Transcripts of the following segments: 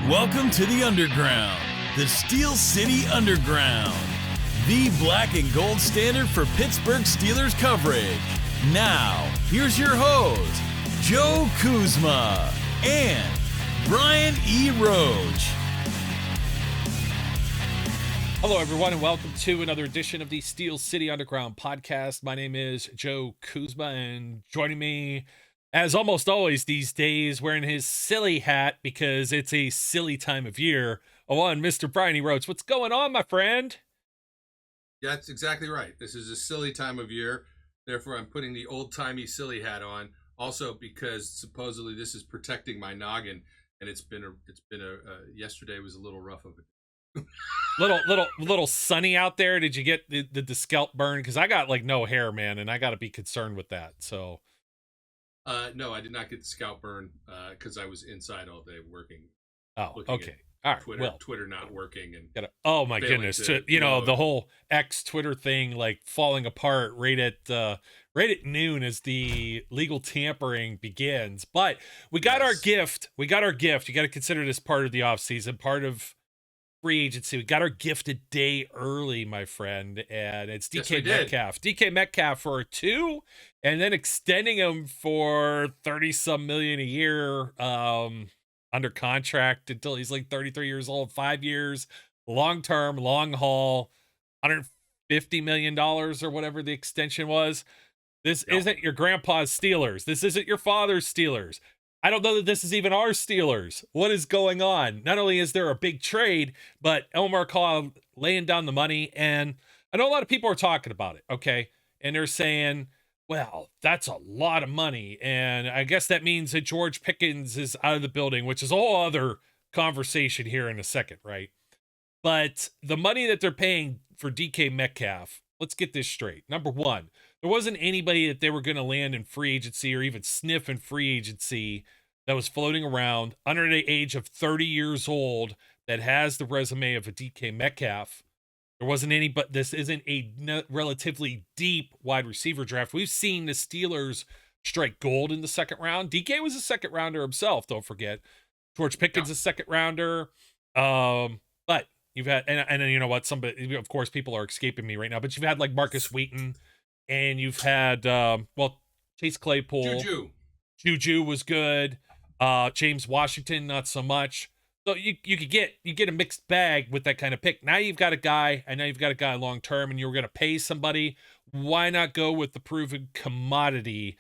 Welcome to the Underground, the Steel City Underground, the black and gold standard for Pittsburgh Steelers coverage. Now, here's your host, Joe Kuzma and Brian E. Roach. Hello, everyone, and welcome to another edition of the Steel City Underground podcast. My name is Joe Kuzma, and joining me, as almost always these days, wearing his silly hat because it's a silly time of year, Mr. Brian E. Roach. What's going on, my friend? Yeah, that's exactly right. This is a silly time of year. Therefore, I'm putting the old-timey silly hat on. Also, because supposedly this is protecting my noggin, and it's been a yesterday was a little rough of it. little sunny out there. Did you get the scalp burn? Because I got like no hair, man, and I got to be concerned with that. So, no, I did not get the scalp burn because I was inside all day working. Oh, okay. All right. Twitter not working and oh my goodness, the whole X Twitter thing like falling apart right at noon as the legal tampering begins. But we got our gift. We got our gift. You got to consider this part of the off season, part of free agency. We got our gift a day early, my friend, and it's DK Metcalf. DK Metcalf for a 2, and then extending him for 30-some million a year under contract until he's like 33 years old, 5 years, long-term, long haul, $150 million or whatever the extension was. This isn't your grandpa's Steelers. This isn't your father's Steelers. I don't know that this is even our Steelers. What is going on? Not only is there a big trade, but Omar Khan laying down the money. And I know a lot of people are talking about it, okay? And they're saying, well, that's a lot of money. And I guess that means that George Pickens is out of the building, which is a whole other conversation here in a second, right? But the money that they're paying for DK Metcalf, let's get this straight. Number one, there wasn't anybody that they were going to land in free agency or even sniff in free agency that was floating around under the age of 30 years old that has the resume of a DK Metcalf. There wasn't any, but this isn't a relatively deep wide receiver draft. We've seen the Steelers strike gold in the second round. DK was a second rounder himself, don't forget. George Pickens a second rounder. But you've had, and you know what? Somebody, of course, people are escaping me right now, but you've had like Marcus Wheaton. And you've had, Chase Claypool. Juju was good. James Washington, not so much. So you get a mixed bag with that kind of pick. Now you've got a guy, and now you've got a guy long term, and you're going to pay somebody. Why not go with the proven commodity?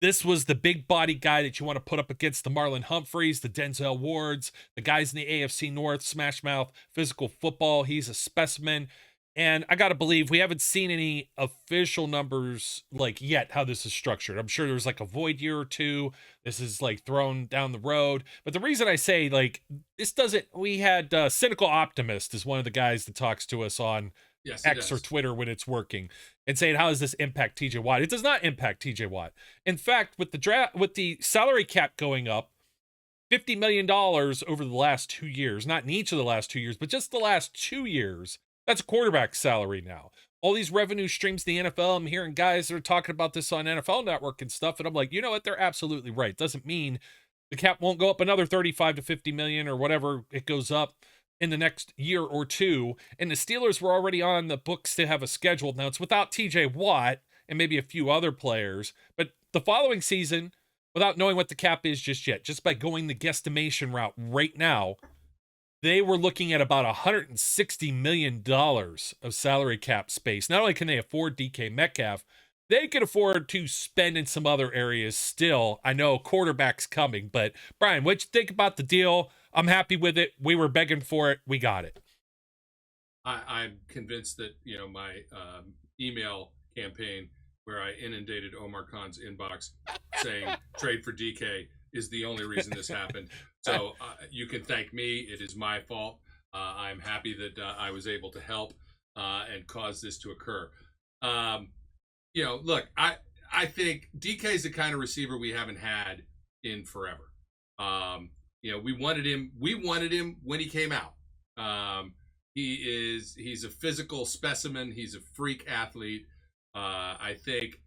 This was the big body guy that you want to put up against the Marlon Humphreys, the Denzel Wards, the guys in the AFC North, smash mouth, physical football. He's a specimen. And I got to believe we haven't seen any official numbers like yet how this is structured. I'm sure there's like a void year or two. This is like thrown down the road. But the reason I say like this doesn't, we had Cynical Optimist is one of the guys that talks to us on X or Twitter when it's working and saying, how does this impact TJ Watt? It does not impact TJ Watt. In fact, with the salary cap going up, $50 million over the last 2 years, not in each of the last 2 years, but just the last 2 years, that's a quarterback salary now. All these revenue streams in the NFL, I'm hearing guys that are talking about this on NFL Network and stuff, and I'm like, you know what? They're absolutely right. Doesn't mean the cap won't go up another 35 to 50 million or whatever it goes up in the next year or two. And the Steelers were already on the books to have a schedule. Now it's without TJ Watt and maybe a few other players, but the following season, without knowing what the cap is just yet, just by going the guesstimation route right now, they were looking at about $160 million of salary cap space. Not only can they afford DK Metcalf, they can afford to spend in some other areas still. I know quarterback's coming, but Brian, what'd you think about the deal? I'm happy with it. We were begging for it. We got it. I'm convinced that, my email campaign where I inundated Omar Khan's inbox saying trade for DK is the only reason this happened. So you can thank me. It is my fault. I'm happy that I was able to help and cause this to occur. Look, I think DK is the kind of receiver we haven't had in forever. We wanted him when he came out. He's a physical specimen. He's a freak athlete. I think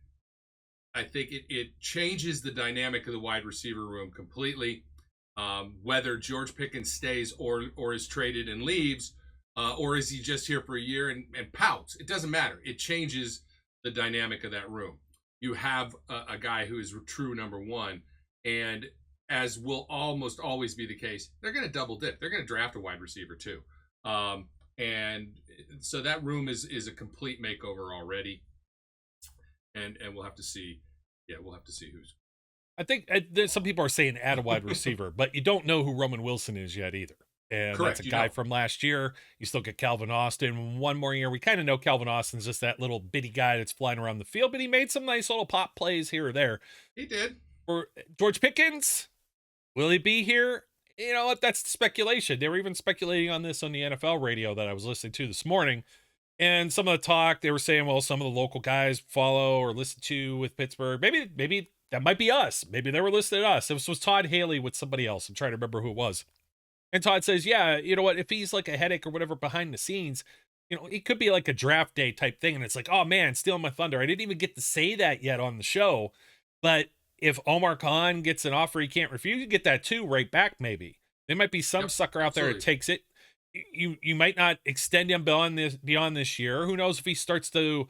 it changes the dynamic of the wide receiver room completely. whether George Pickens stays or is traded and leaves, or is he just here for a year and pouts? It doesn't matter. It changes the dynamic of that room. You have a guy who is true number one, and as will almost always be the case, they're going to double dip. They're going to draft a wide receiver too. And so that room is a complete makeover already. And we'll have to see. Yeah, we'll have to see who's. I think there's some people are saying add a wide receiver, but you don't know who Roman Wilson is yet either. And Correct, that's a guy from last year. You still get Calvin Austin. One more year. We kind of know Calvin Austin's just that little bitty guy that's flying around the field, but he made some nice little pop plays here or there. He did. For George Pickens, will he be here? You know what? That's speculation. They were even speculating on this on the NFL radio that I was listening to this morning. And some of the talk, they were saying, well, some of the local guys follow or listen to with Pittsburgh. Maybe that might be us. Maybe they were listening to us. This was Todd Haley with somebody else. I'm trying to remember who it was. And Todd says, yeah, you know what? If he's like a headache or whatever behind the scenes, you know, it could be like a draft day type thing. And it's like, oh man, stealing my thunder. I didn't even get to say that yet on the show. But if Omar Khan gets an offer he can't refuse, you get that too right back maybe. There might be some sucker out there that takes it. You might not extend him beyond this year. Who knows if he starts to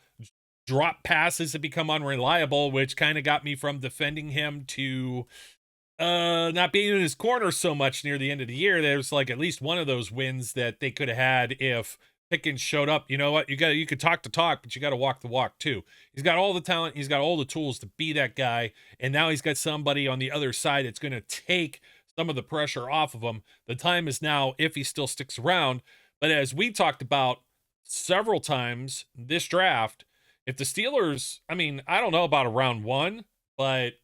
drop passes and become unreliable, which kind of got me from defending him to not being in his corner so much near the end of the year. There's like at least one of those wins that they could have had if Pickens showed up. You know what? You could talk the talk, but you got to walk the walk too. He's got all the talent. He's got all the tools to be that guy. And now he's got somebody on the other side that's going to take some of the pressure off of him. The time is now if he still sticks around. But as we talked about several times this draft, if the Steelers, I mean, I don't know about a round one, but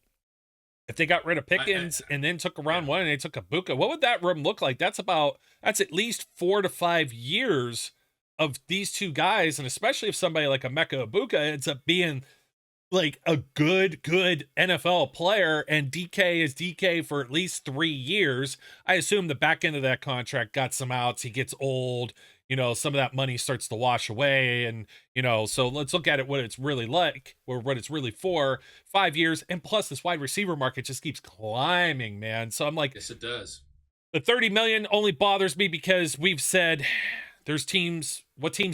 if they got rid of Pickens and then took a round one and they took Ibuka, what would that room look like? That's at least 4 to 5 years of these two guys. And especially if somebody like Emeka Ibuka ends up being like a good NFL player, and DK is DK for at least 3 years. I assume the back end of that contract got some outs. He gets old, you know, some of that money starts to wash away. And, you know, so let's look at it, what it's really like or what it's really for. 5 years. And plus this wide receiver market just keeps climbing, man. So I'm like, yes, it does. The 30 million only bothers me because we've said there's teams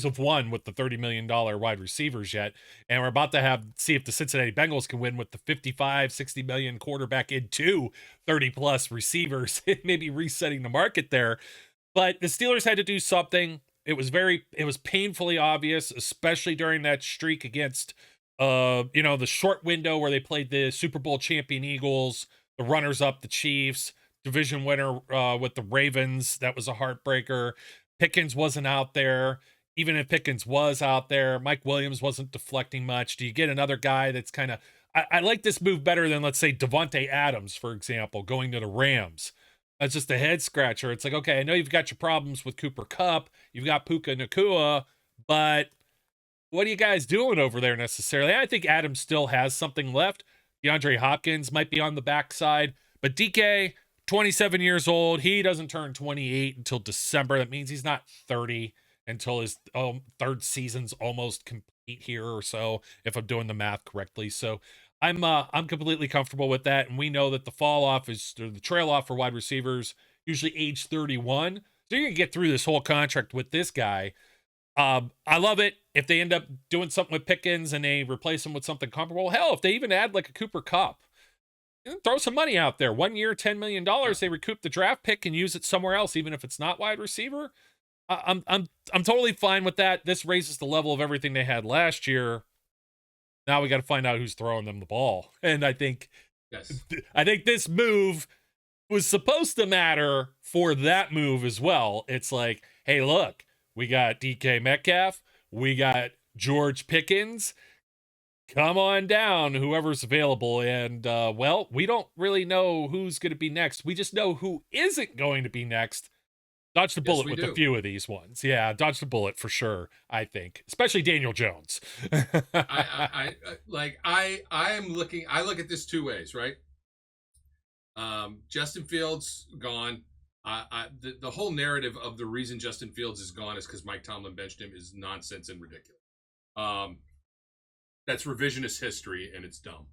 have won with the $30 million wide receivers yet. And we're about to see if the Cincinnati Bengals can win with the 55, 60 million quarterback into 30 plus receivers, maybe resetting the market there. But the Steelers had to do something. It was painfully obvious, especially during that streak against, the short window where they played the Super Bowl champion Eagles, the runners up, the Chiefs, division winner with the Ravens. That was a heartbreaker. Pickens wasn't out there. Even if Pickens was out there, Mike Williams wasn't deflecting much. Do you get another guy that's kind of, I like this move better than, let's say, Devontae Adams, for example, going to the Rams. That's just a head scratcher. It's like, okay, I know you've got your problems with Cooper Kupp. You've got Puka Nacua, but what are you guys doing over there necessarily? I think Adams still has something left. DeAndre Hopkins might be on the backside, but DK, 27 years old. He doesn't turn 28 until December. That means he's not 30 until his third season's almost complete here or so, if I'm doing the math correctly. So I'm completely comfortable with that. And we know that the trail off for wide receivers, usually age 31. So you're going to get through this whole contract with this guy. I love it. If they end up doing something with Pickens and they replace him with something comparable, hell, if they even add like a Cooper Kupp, throw some money out there. 1 year, $10 million. They recoup the draft pick and use it somewhere else, even if it's not wide receiver. I'm totally fine with that. This raises the level of everything they had last year. Now we got to find out who's throwing them the ball. And I think this move was supposed to matter for that move as well. It's like, hey, look, we got DK Metcalf, we got George Pickens. Come on down, whoever's available. And, we don't really know who's going to be next. We just know who isn't going to be next. Dodge the bullet with a few of these ones. Yeah, dodge the bullet for sure, I think. Especially Daniel Jones. I look at this two ways, right? Justin Fields gone. The whole narrative of the reason Justin Fields is gone is because Mike Tomlin benched him is nonsense and ridiculous. That's revisionist history, and it's dumb.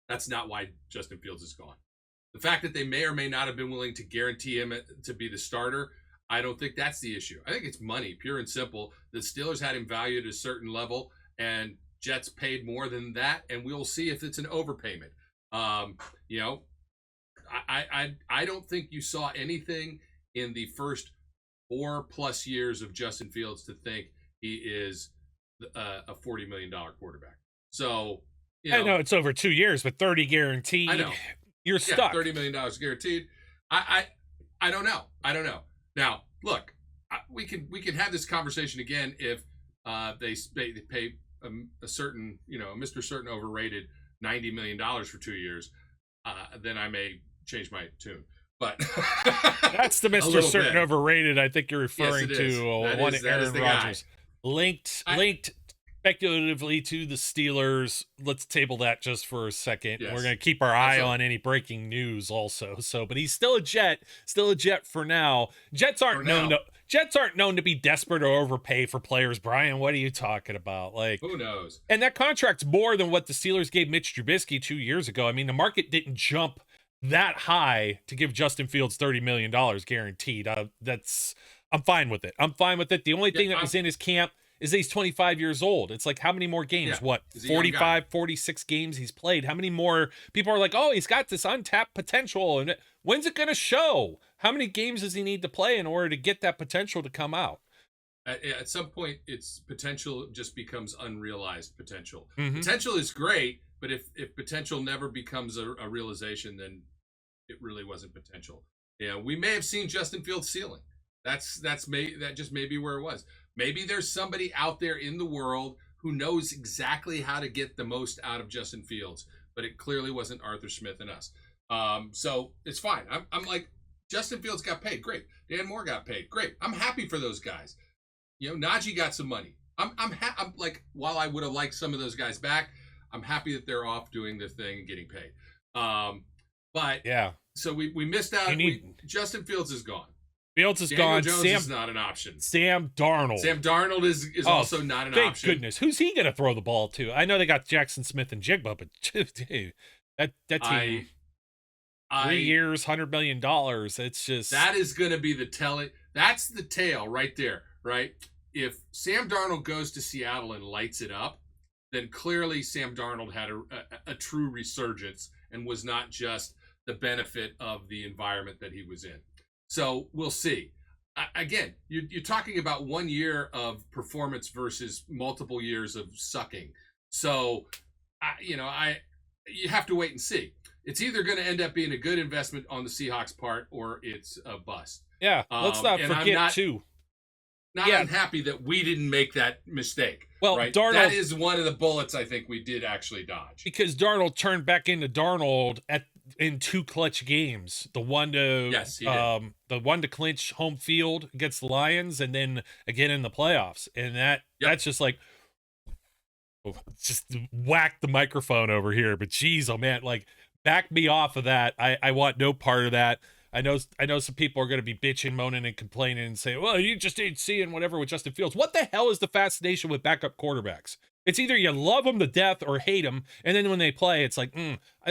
That's not why Justin Fields is gone. The fact that they may or may not have been willing to guarantee him to be the starter, I don't think that's the issue. I think it's money, pure and simple. The Steelers had him valued at a certain level, and Jets paid more than that, and we'll see if it's an overpayment. You know, I don't think you saw anything in the first 4+ years of Justin Fields to think he is a $40 million quarterback. So, you know, I know it's over 2 years, but 30 guaranteed. I know. You're stuck. $30 million guaranteed. I don't know. I don't know. Now, look, we can have this conversation again if they pay a certain, you know, Mr. Certain overrated $90 million for 2 years. Then I may change my tune. But that's the Mr. Certain bit. Overrated. I think you're referring to one Aaron Rodgers. Linked speculatively to the Steelers. Let's table that just for a second. Yes. We're going to keep our eye on any breaking news also. So, but he's still a Jet for now. Jets aren't known to be desperate or overpay for players. Brian, what are you talking about? Like, who knows? And that contract's more than what the Steelers gave Mitch Trubisky 2 years ago. I mean, the market didn't jump that high to give Justin Fields $30 million guaranteed. I'm fine with it. The only thing that was in his camp is that he's 25 years old. It's like, how many more games? What, 45, 46 games he's played? How many more people are like, oh, he's got this untapped potential, and when's it going to show? How many games does he need to play in order to get that potential to come out? At some point, its potential just becomes unrealized potential. Mm-hmm. Potential is great, but if potential never becomes a realization, then it really wasn't potential. Yeah, we may have seen Justin Fields' ceiling. That just may be where it was. Maybe there's somebody out there in the world who knows exactly how to get the most out of Justin Fields, but it clearly wasn't Arthur Smith and us. So it's fine. I'm like, Justin Fields got paid, great. Dan Moore got paid, great. I'm happy for those guys. You know, Najee got some money. I'm like, while I would have liked some of those guys back, I'm happy that they're off doing their thing and getting paid. But yeah, so we missed out. Justin Fields is gone. Fields is Daniel gone. Jones Sam is not an option. Sam Darnold. Sam Darnold is also not an thank option. Thank goodness. Who's he going to throw the ball to? I know they got Jackson Smith and Jigba, but dude, that team, 3 years, $100 million. It's just that is going to be the telling. That's the tale right there, right? If Sam Darnold goes to Seattle and lights it up, then clearly Sam Darnold had a true resurgence and was not just the benefit of the environment that he was in. So we'll see. Again, you're talking about 1 year of performance versus multiple years of sucking. So, you have to wait and see. It's either going to end up being a good investment on the Seahawks' part or it's a bust. Yeah, let's not forget, too. Not unhappy that we didn't make that mistake. Well, right? Darnold, that is one of the bullets I think we did actually dodge. Because Darnold turned back into Darnold in 2 clutch games. The one to clinch home field against the Lions, and then again in the playoffs. And that's just like, just whack the microphone over here. But geez, oh man, like, back me off of that. I want no part of that. I know some people are going to be bitching, moaning, and complaining and saying, well, you just ain't seeing whatever with Justin Fields. What the hell is the fascination with backup quarterbacks? It's either you love them to death or hate them, and then when they play, it's like,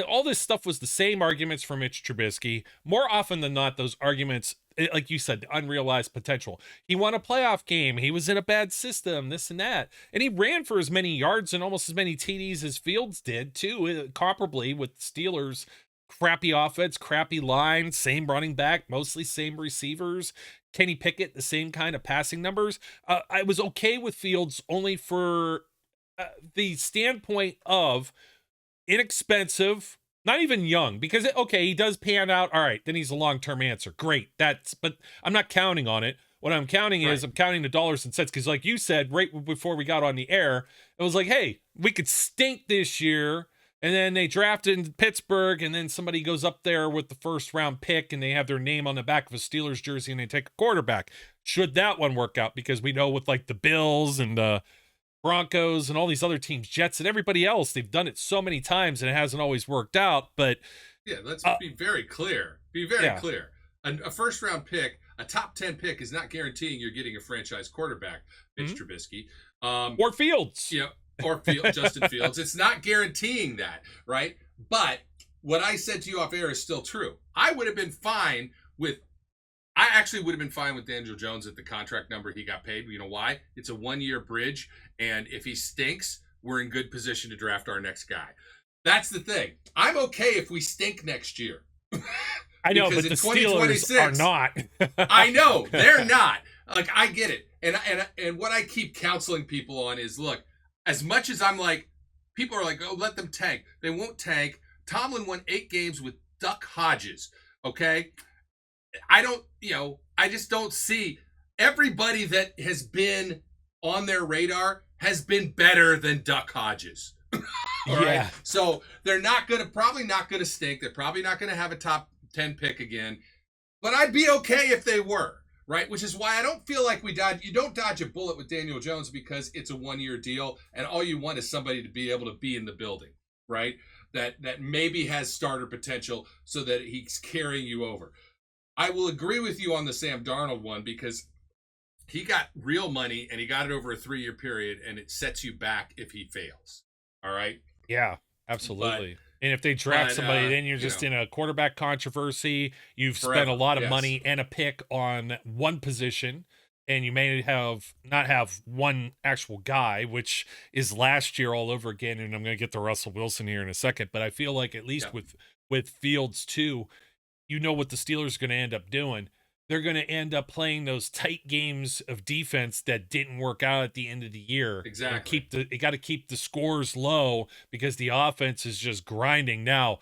all this stuff was the same arguments for Mitch Trubisky. More often than not, those arguments, like you said, the unrealized potential. He won a playoff game. He was in a bad system, this and that. And he ran for as many yards and almost as many TDs as Fields did, too, comparably with Steelers' crappy offense, crappy line, same running back, mostly same receivers. Kenny Pickett, the same kind of passing numbers. I was okay with Fields only for the standpoint of inexpensive, not even young, because he does pan out. All right, then he's a long-term answer. Great. But I'm not counting on it. What I'm counting is I'm counting the dollars and cents. Because like you said, right before we got on the air, it was like, hey, we could stink this year. And then they drafted in Pittsburgh, and then somebody goes up there with the first round pick, and they have their name on the back of a Steelers jersey, and they take a quarterback. Should that one work out? Because we know with like the Bills and the Broncos and all these other teams, Jets and everybody else, they've done it so many times, and it hasn't always worked out. But yeah, let's be very clear. Clear. A first round pick, a top 10 pick, is not guaranteeing you're getting a franchise quarterback, Mitch Trubisky, or Fields. Or Justin Fields. It's not guaranteeing that, right? But what I said to you off air is still true. I actually would have been fine with Daniel Jones at the contract number he got paid. You know why? It's a 1-year bridge, and if he stinks, we're in good position to draft our next guy. That's the thing. I'm okay if we stink next year. I know, but the Steelers are not. I know they're not. Like, I get it, and what I keep counseling people on is, look, as much as I'm like, people are like, oh, let them tank. They won't tank. Tomlin won 8 games with Duck Hodges. Okay, I just don't see everybody that has been on their radar has been better than Duck Hodges. All right. So they're probably not gonna stink. They're probably not gonna have a top 10 pick again. But I'd be okay if they were, right? Which is why I don't feel like you don't dodge a bullet with Daniel Jones, because it's a 1-year deal, and all you want is somebody to be able to be in the building, right? That maybe has starter potential so that he's carrying you over. I will agree with you on the Sam Darnold one, because he got real money and he got it over a 3-year period, and it sets you back if he fails. All right. Yeah, absolutely. And if they draft somebody, then you're just in a quarterback controversy. You've spent a lot of money and a pick on one position, and you may not have one actual guy, which is last year all over again. And I'm going to get to Russell Wilson here in a second, but I feel like at least with Fields too, you know what the Steelers are going to end up doing. They're going to end up playing those tight games of defense that didn't work out at the end of the year. Exactly. You got to keep the scores low because the offense is just grinding. Now,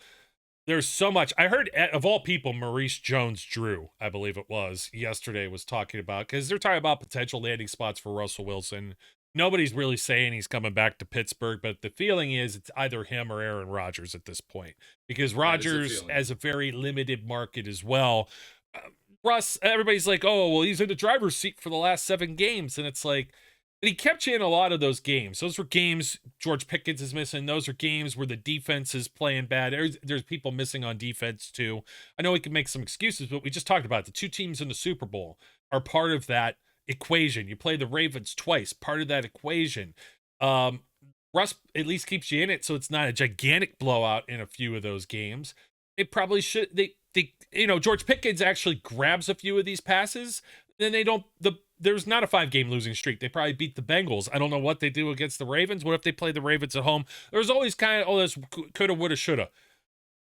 there's so much. I heard, of all people, Maurice Jones-Drew, I believe it was, yesterday was talking about, because they're talking about potential landing spots for Russell Wilson. Nobody's really saying he's coming back to Pittsburgh, but the feeling is it's either him or Aaron Rodgers at this point, because Rodgers has a very limited market as well. Russ, everybody's like, oh, well, he's in the driver's seat for the last 7 games. And it's like, he kept you in a lot of those games. Those were games George Pickens is missing. Those are games where the defense is playing bad. There's people missing on defense, too. I know we can make some excuses, but we just talked about it. The 2 teams in the Super Bowl are part of that equation. You play the Ravens twice, part of that equation. Russ at least keeps you in it, so it's not a gigantic blowout in a few of those games. They probably should. George Pickens actually grabs a few of these passes, then there's not a 5-game losing streak. They probably beat the Bengals. I don't know what they do against the Ravens. What if they play the Ravens at home? There's always kind of, this coulda, woulda, shoulda.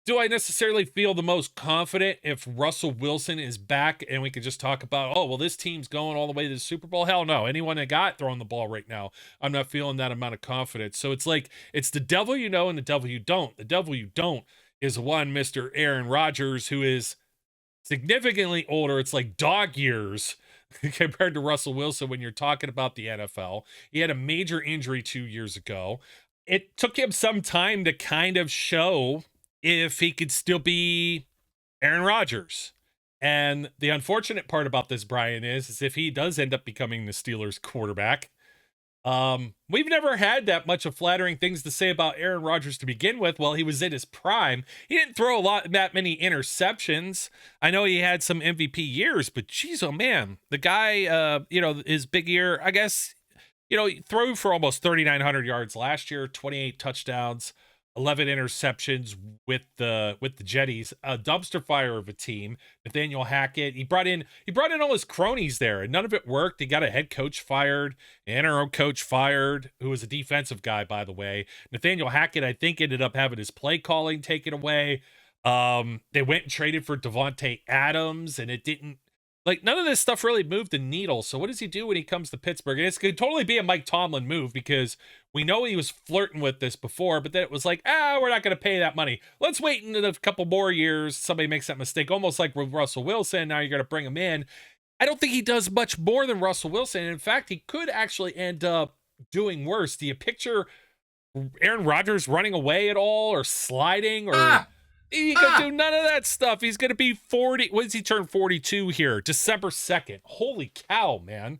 Do I necessarily feel the most confident if Russell Wilson is back and we could just talk about, oh, well, this team's going all the way to the Super Bowl? Hell no. Anyone that got throwing the ball right now, I'm not feeling that amount of confidence. So it's like, it's the devil you know and the devil you don't. The devil you don't is one Mr. Aaron Rodgers, who is significantly older. It's like dog years compared to Russell Wilson when you're talking about the NFL. He had a major injury 2 years ago. It took him some time to kind of show if he could still be Aaron Rodgers. And the unfortunate part about this, Brian, is if he does end up becoming the Steelers quarterback, we've never had that much of flattering things to say about Aaron Rodgers to begin with. Well, he was in his prime. He didn't throw that many interceptions. I know he had some MVP years, but geez, oh man, the guy, his big year, I guess, he threw for almost 3,900 yards last year, 28 touchdowns, 11 interceptions with the Jetties, a dumpster fire of a team. Nathaniel Hackett, he brought in all his cronies there, and none of it worked. He got a head coach fired, an interim coach fired, who was a defensive guy, by the way. Nathaniel Hackett, I think, ended up having his play calling taken away. They went and traded for Devontae Adams, and it didn't. Like, none of this stuff really moved the needle. So what does he do when he comes to Pittsburgh? And it's going to totally be a Mike Tomlin move, because we know he was flirting with this before, but then it was like, we're not going to pay that money. Let's wait in a couple more years. Somebody makes that mistake, almost like with Russell Wilson. Now you're going to bring him in. I don't think he does much more than Russell Wilson. In fact, he could actually end up doing worse. Do you picture Aaron Rodgers running away at all, or sliding, or... He can do none of that stuff. He's going to be 40. When does he turn 42 here? December 2nd. Holy cow, man.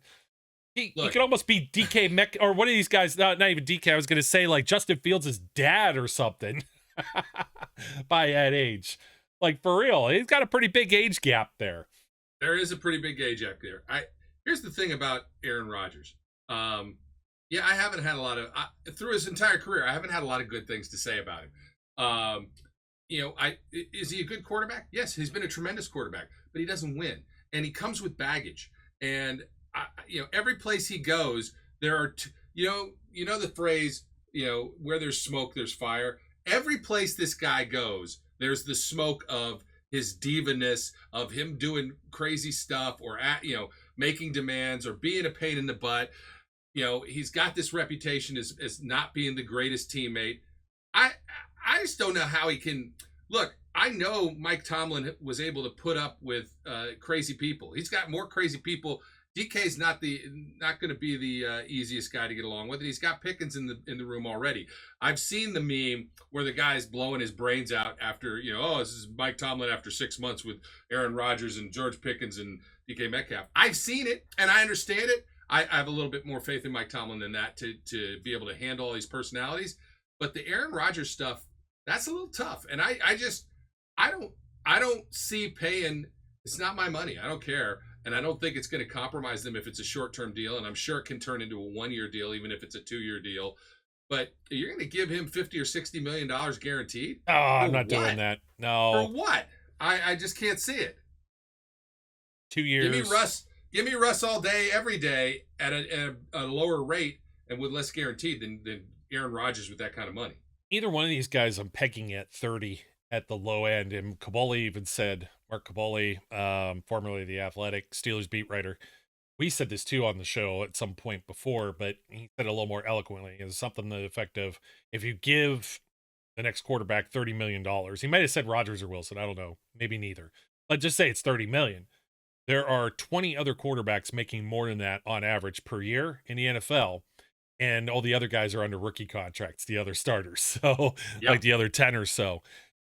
He could almost be DK Metcalf, or one of these guys, not even DK. I was going to say like Justin Fields' dad or something by that age. Like, for real. He's got a pretty big age gap there. There is a pretty big age gap there. Here's the thing about Aaron Rodgers. I haven't had a lot of, through his entire career, I haven't had a lot of good things to say about him. is he a good quarterback? Yes, he's been a tremendous quarterback, but he doesn't win, and he comes with baggage. And every place he goes, there are, the phrase, where there's smoke, there's fire. Every place this guy goes, there's the smoke of his diva-ness, of him doing crazy stuff, or making demands, or being a pain in the butt. He's got this reputation as not being the greatest teammate. I just don't know how he can. Look, I know Mike Tomlin was able to put up with crazy people. He's got more crazy people. DK's not going to be the easiest guy to get along with, and he's got Pickens in the room already. I've seen the meme where the guy's blowing his brains out after, this is Mike Tomlin after 6 months with Aaron Rodgers and George Pickens and DK Metcalf. I've seen it, and I understand it. I have a little bit more faith in Mike Tomlin than that to be able to handle all these personalities. But the Aaron Rodgers stuff, that's a little tough, and I don't see paying. It's not my money. I don't care. And I don't think it's going to compromise them if it's a short-term deal. And I'm sure it can turn into a 1-year deal, even if it's a 2-year deal. But you're going to give him $50 or $60 million guaranteed? Oh, I'm not doing that. No. For what? I just can't see it. 2 years. Give me Russ all day, every day at a lower rate and with less guaranteed than Aaron Rodgers with that kind of money. Either one of these guys, I'm pegging at 30 at the low end. And Kabali even said, Mark Kabali, formerly The Athletic, Steelers beat writer, we said this too on the show at some point before, but he said it a little more eloquently. It's something to the effect of, if you give the next quarterback $30 million, he might have said Rodgers or Wilson, I don't know, maybe neither. But just say it's $30 million. There are 20 other quarterbacks making more than that on average per year in the NFL. And all the other guys are under rookie contracts, the other starters. So like the other 10 or so.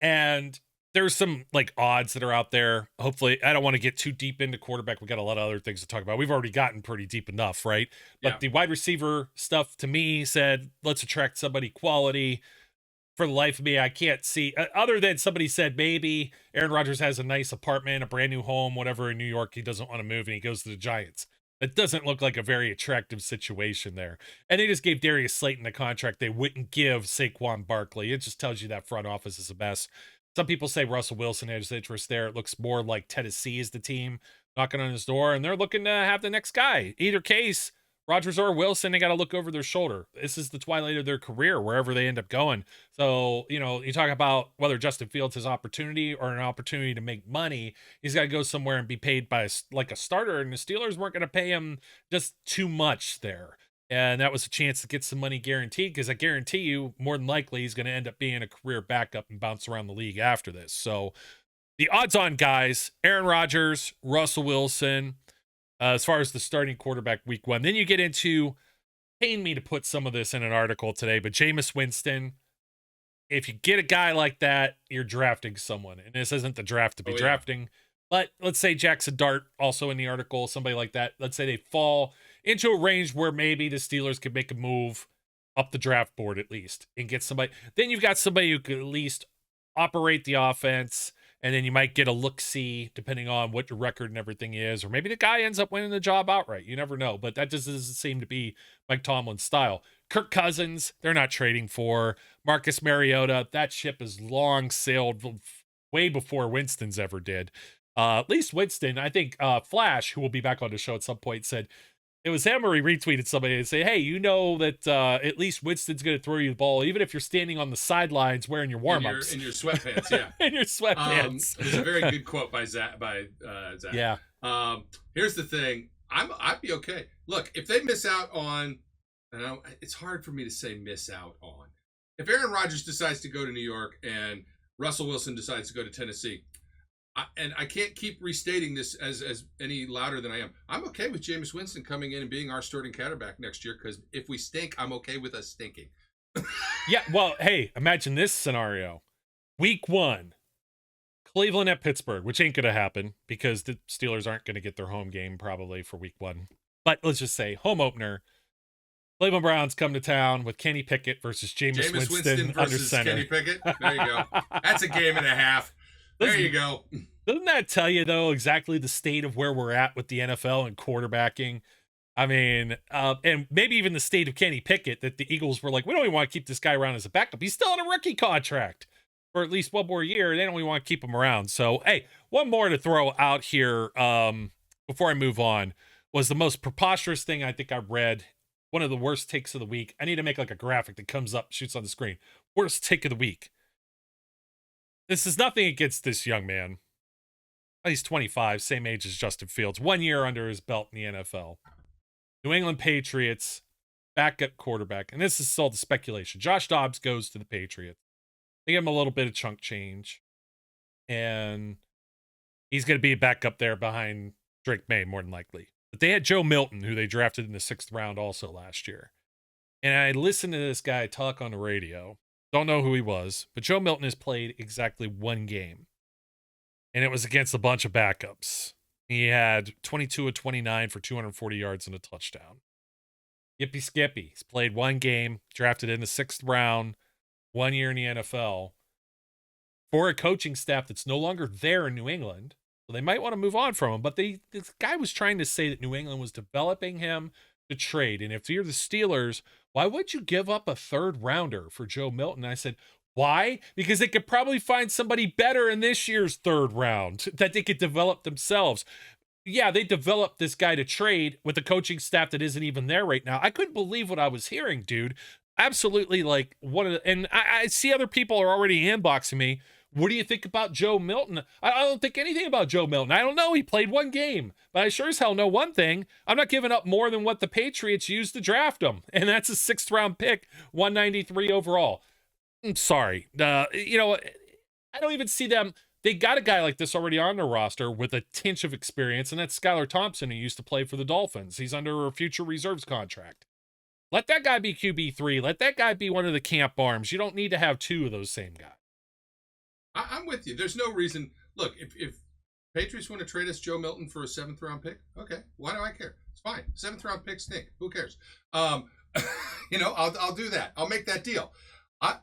And there's some like odds that are out there. Hopefully, I don't want to get too deep into quarterback. We got a lot of other things to talk about. We've already gotten pretty deep enough, right? But the wide receiver stuff to me said, let's attract somebody quality. For the life of me, I can't see, other than somebody said maybe Aaron Rodgers has a nice apartment, a brand new home, whatever in New York, he doesn't want to move and he goes to the Giants. It doesn't look like a very attractive situation there. And they just gave Darius Slayton a contract they wouldn't give Saquon Barkley. It just tells you that front office is a mess. Some people say Russell Wilson has interest there. It looks more like Tennessee is the team knocking on his door, and they're looking to have the next guy. Either case, Rodgers or Wilson, they got to look over their shoulder. This is the twilight of their career, wherever they end up going. So, you talk about whether Justin Fields has opportunity or an opportunity to make money. He's got to go somewhere and be paid by like a starter, and the Steelers weren't going to pay him just too much there. And that was a chance to get some money guaranteed, because I guarantee you, more than likely, he's going to end up being a career backup and bounce around the league after this. So the odds-on guys, Aaron Rodgers, Russell Wilson, as far as the starting quarterback week 1. Then you get into, paying me to put some of this in an article today, but Jameis Winston, if you get a guy like that, you're drafting someone. And this isn't the draft to be drafting. But let's say Jackson Dart, also in the article, somebody like that. Let's say they fall into a range where maybe the Steelers could make a move up the draft board at least and get somebody. Then you've got somebody who could at least operate the offense, and then you might get a look-see depending on what your record and everything is. Or maybe the guy ends up winning the job outright. You never know. But that just doesn't seem to be Mike Tomlin's style. Kirk Cousins, they're not trading for. Marcus Mariota, that ship has long sailed way before Winston's ever did. At least Winston, I think Flash, who will be back on the show at some point, said it was him or he retweeted somebody and say, hey, you know that at least Winston's going to throw you the ball, even if you're standing on the sidelines wearing your warm-ups. In your sweatpants, yeah. In your sweatpants. There's a very good quote by Zach. Yeah. Here's the thing. I'd be okay. Look, if they miss out on, it's hard for me to say miss out on. If Aaron Rodgers decides to go to New York and Russell Wilson decides to go to Tennessee, and I can't keep restating this as any louder than I am. I'm okay with Jameis Winston coming in and being our starting quarterback next year, because if we stink, I'm okay with us stinking. Yeah, well, hey, imagine this scenario. Week 1, Cleveland at Pittsburgh, which ain't going to happen because the Steelers aren't going to get their home game probably for week 1. But let's just say home opener. Cleveland Browns come to town with Kenny Pickett versus Jameis Winston under versus center. Kenny Pickett. There you go. That's a game and a half. There you go. Doesn't that tell you, though, exactly the state of where we're at with the NFL and quarterbacking? I mean, and maybe even the state of Kenny Pickett, that the Eagles were like, we don't even want to keep this guy around as a backup. He's still on a rookie contract. for at least one more year. They don't even want to keep him around. So, hey, one more to throw out here before I move on was the most preposterous thing I think I've read. One of the worst takes of the week. I need to make like a graphic that comes up, shoots on the screen. Worst take of the week. This is nothing against this young man. He's 25, same age as Justin Fields. 1 year under his belt in the NFL. New England Patriots, backup quarterback. And this is all the speculation. Josh Dobbs goes to the Patriots. They give him a little bit of chunk change. And he's going to be back up there behind Drake May, more than likely. But they had Joe Milton, who they drafted in the 6th round also last year. And I listened to this guy talk on the radio. Don't know who he was, but Joe Milton has played exactly 1 game. And it was against a bunch of backups. He had 22 of 29 for 240 yards and a touchdown. Yippee skippy. He's played 1 game, drafted in the 6th round, 1 year in the NFL. For a coaching staff that's no longer there in New England. So they might want to move on from him. But this guy was trying to say that New England was developing him to trade. And if you're the Steelers, why would you give up a 3rd rounder for Joe Milton? I said, why? Because they could probably find somebody better in this year's 3rd round that they could develop themselves. Yeah, they developed this guy to trade with a coaching staff that isn't even there right now. I couldn't believe what I was hearing, dude. Absolutely, like, and I see other people are already inboxing me. What do you think about Joe Milton? I don't think anything about Joe Milton. I don't know. He played 1 game. But I sure as hell know one thing. I'm not giving up more than what the Patriots used to draft him. And that's a 6th round pick, 193 overall. I'm sorry. I don't even see them. They got a guy like this already on their roster with a tinge of experience, and that's Skylar Thompson, who used to play for the Dolphins. He's under a future reserves contract. Let that guy be QB3. Let that guy be one of the camp arms. You don't need to have 2 of those same guys. I'm with you. There's no reason. Look, if Patriots want to trade us Joe Milton for a 7th round pick, okay. Why do I care? It's fine. 7th round picks stink. Who cares? I'll do that. I'll make that deal.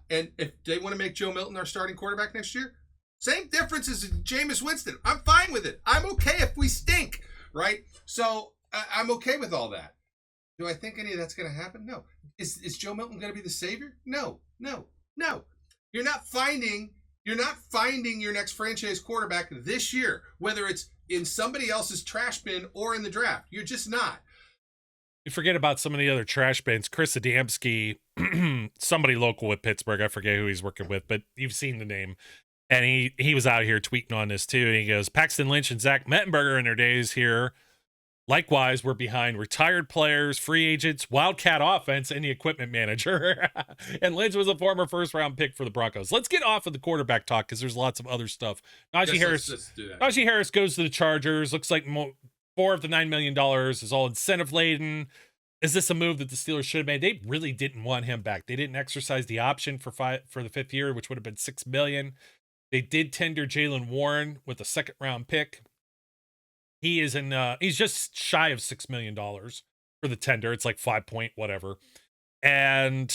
And if they want to make Joe Milton our starting quarterback next year, same difference as Jameis Winston. I'm fine with it. I'm okay if we stink, right? So I'm okay with all that. Do I think any of that's going to happen? No. Is Joe Milton going to be the savior? No. You're not finding your next franchise quarterback this year, whether it's in somebody else's trash bin or in the draft. You're just not. You forget about some of the other trash bins. Chris Adamski, somebody local with Pittsburgh, I forget who he's working with, but you've seen the name. And he was out here tweeting on this too. And he goes, Paxton Lynch and Zach Mettenberger in their days here, likewise, were behind retired players, free agents, Wildcat offense, and the equipment manager. And Lynch was a former 1st round pick for the Broncos. Let's get off of the quarterback talk because there's lots of other stuff. Najee Harris goes to the Chargers. Looks like 4 of the $9 million is all incentive laden. Is this a move that the Steelers should have made? They really didn't want him back. They didn't exercise the option for the 5th year, which would have been $6 million. They did tender Jaylen Warren with a 2nd round pick. He is he's just shy of $6 million for the tender. It's like 5 point whatever. And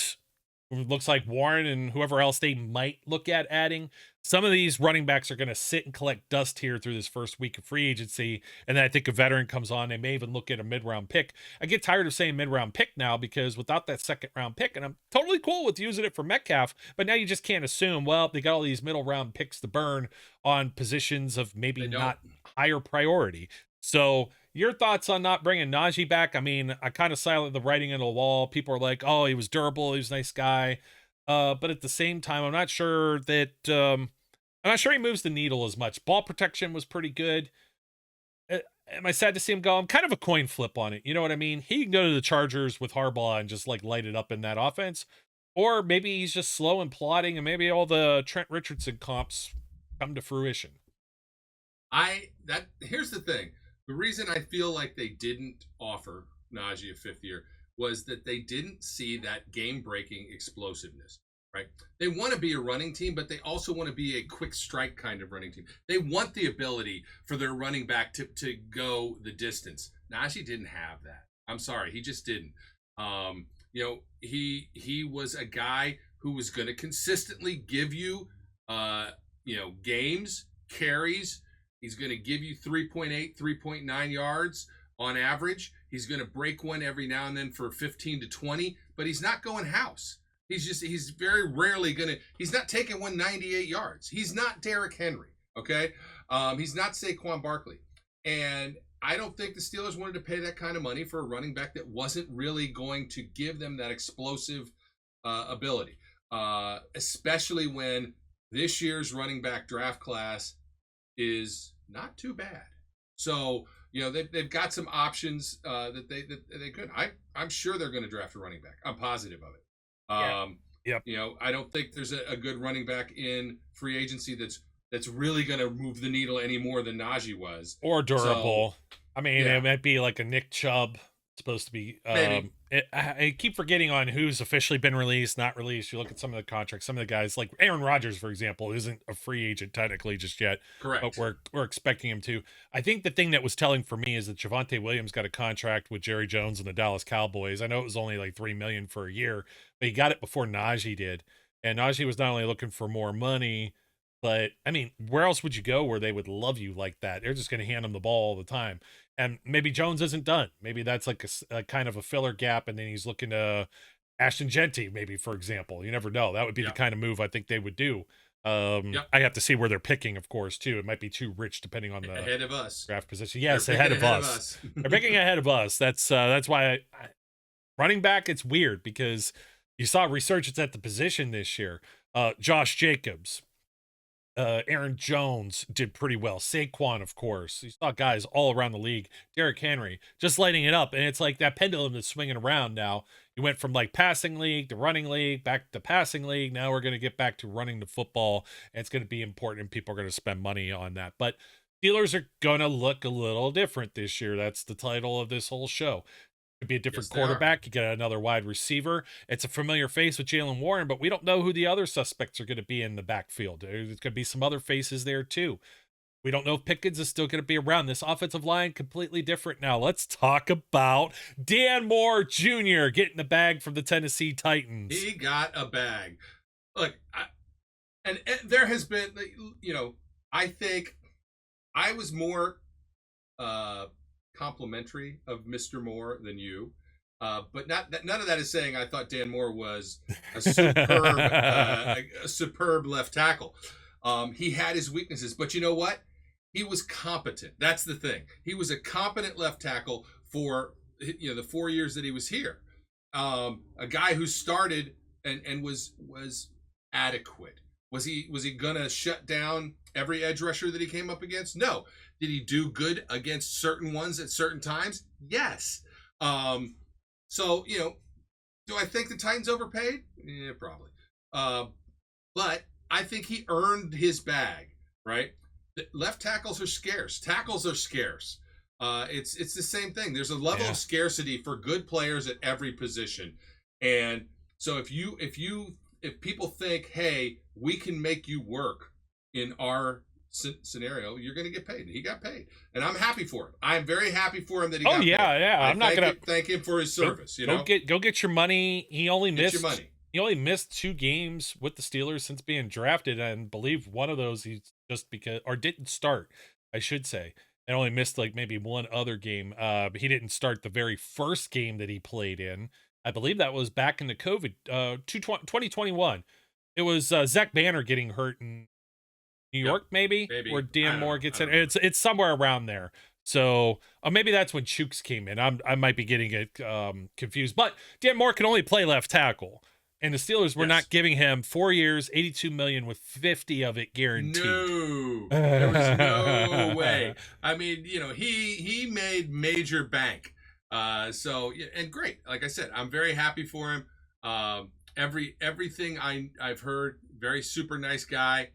it looks like Warren and whoever else they might look at adding. Some of these running backs are going to sit and collect dust here through this first week of free agency. And then I think a veteran comes on. They may even look at a mid-round pick. I get tired of saying mid-round pick now because without that 2nd round pick, and I'm totally cool with using it for Metcalf, but now you just can't assume, well, they got all these middle round picks to burn on positions of maybe not higher priority. So your thoughts on not bringing Najee back? I mean, I kind of silent the writing on the wall. People are like, oh, he was durable. He was a nice guy. But at the same time, I'm not sure he moves the needle as much. Ball protection was pretty good. Am I sad to see him go? I'm kind of a coin flip on it. You know what I mean? He can go to the Chargers with Harbaugh and just like light it up in that offense. Or maybe he's just slow and plodding and maybe all the Trent Richardson comps come to fruition. Here's the thing. The reason I feel like they didn't offer Najee a 5th year was that they didn't see that game-breaking explosiveness, right? They want to be a running team, but they also want to be a quick strike kind of running team. They want the ability for their running back to go the distance. Najee didn't have that. I'm sorry, he just didn't. He was a guy who was going to consistently give you, games, carries. He's going to give you 3.8, 3.9 yards on average. He's going to break one every now and then for 15 to 20, but he's not going house. He's very rarely he's not taking 198 yards. He's not Derrick Henry. Okay. He's not Saquon Barkley. And I don't think the Steelers wanted to pay that kind of money for a running back that wasn't really going to give them that explosive ability, especially when this year's running back draft class is not too bad. So, they've got some options that they could. I'm sure they're going to draft a running back. I'm positive of it. Yep. I don't think there's a good running back in free agency that's really going to move the needle any more than Najee was. Or durable. So, it might be like a Nick Chubb. It's supposed to be. I keep forgetting on who's officially been released, not released. You look at some of the contracts. Some of the guys, like Aaron Rodgers, for example, isn't a free agent technically just yet. Correct. But we're expecting him to. I think the thing that was telling for me is that Javonte Williams got a contract with Jerry Jones and the Dallas Cowboys. I know it was only like $3 million for a year, but he got it before Najee did. And Najee was not only looking for more money, but where else would you go where they would love you like that? They're just going to hand him the ball all the time. And maybe Jones isn't done. Maybe that's like a kind of a filler gap, and then he's looking to Ashton Genty, maybe, for example. You never know. That would be the kind of move I think they would do. I have to see where they're picking, of course, too. It might be too rich depending on the ahead of us draft position. Yes, ahead of us. They're picking ahead of us. That's why running back, it's weird because you saw resurgence at the position this year. Josh Jacobs. Aaron Jones did pretty well. Saquon, of course. You saw guys all around the league. Derrick Henry just lighting it up. And it's like that pendulum is swinging around now. You went from like passing league to running league, back to passing league. Now we're going to get back to running the football. And it's going to be important and people are going to spend money on that. But Steelers are going to look a little different this year. That's the title of this whole show. Could be a different quarterback. You get another wide receiver. It's a familiar face with Jaylen Warren, but we don't know who the other suspects are going to be in the backfield. There's going to be some other faces there too. We don't know if Pickens is still going to be around. This offensive line completely different now. Let's talk about Dan Moore Jr. getting the bag from the Tennessee Titans. He got a bag. Look, and there has been, I think I was more complimentary of Mr. Moore than you, but none of that is saying I thought Dan Moore was a superb left tackle. He had his weaknesses, but you know what? He was competent. That's the thing. He was a competent left tackle for the 4 years that he was here. A guy who started and was adequate. Was he gonna shut down every edge rusher that he came up against? No. Did he do good against certain ones at certain times? Yes. So, do I think the Titans overpaid? Yeah, probably. But I think he earned his bag, right? Left tackles are scarce. Tackles are scarce. It's the same thing. There's a level of scarcity for good players at every position. And so if people think, hey, we can make you work in our scenario, you're going to get paid. He got paid, and I'm happy for him. I'm very happy for him that he got paid. I'm not going to thank him for his service. Go get your money. He only missed 2 games with the Steelers since being drafted, and believe one of those he's just didn't start, I should say, and only missed like maybe one other game. But he didn't start the very first game that he played in. I believe that was back in the COVID 2021. It was Zach Banner getting hurt in New York, maybe, where Dan Moore gets in. It's somewhere around there. So maybe that's when Chooks came in. I might be getting it confused. But Dan Moore can only play left tackle, and the Steelers were not giving him 4 years, $82 million, with 50 of it guaranteed. No, there was no way. He made major bank. So and great. Like I said, I'm very happy for him. Everything I've heard, very super nice guy.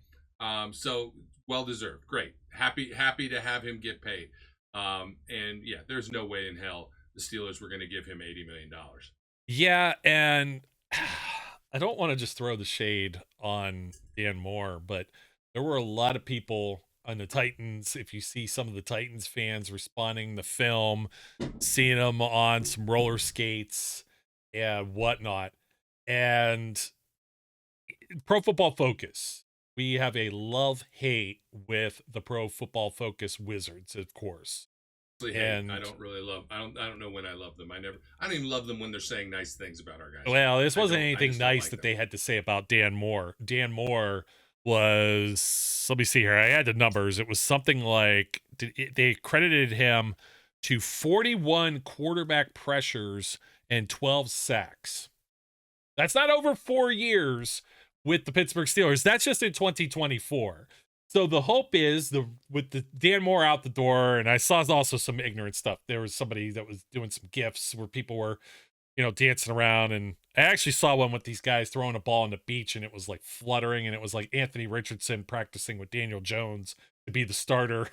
So well deserved. Great. Happy to have him get paid. And yeah, there's no way in hell the Steelers were going to give him $80 million. Yeah, and I don't want to just throw the shade on Dan Moore, but there were a lot of people on the Titans. If you see some of the Titans fans responding to film, seeing them on some roller skates and whatnot, and Pro Football Focus. We have a love-hate with the Pro Football Focus Wizards, of course. And I don't really love. I don't know when I love them. I don't even love them when they're saying nice things about our guys. well, this wasn't anything just don't nice like that them. they had to say about Dan Moore. Dan Moore was, let me see here. I had the numbers. It was something like they credited him to 41 quarterback pressures and 12 sacks. That's not over 4 years with the Pittsburgh Steelers. That's just in 2024. So the hope is with the Dan Moore out the door, and I saw also some ignorant stuff. There was somebody that was doing some GIFs where people were, dancing around, and I actually saw one with these guys throwing a ball on the beach, and it was like fluttering, and it was like Anthony Richardson practicing with Daniel Jones to be the starter,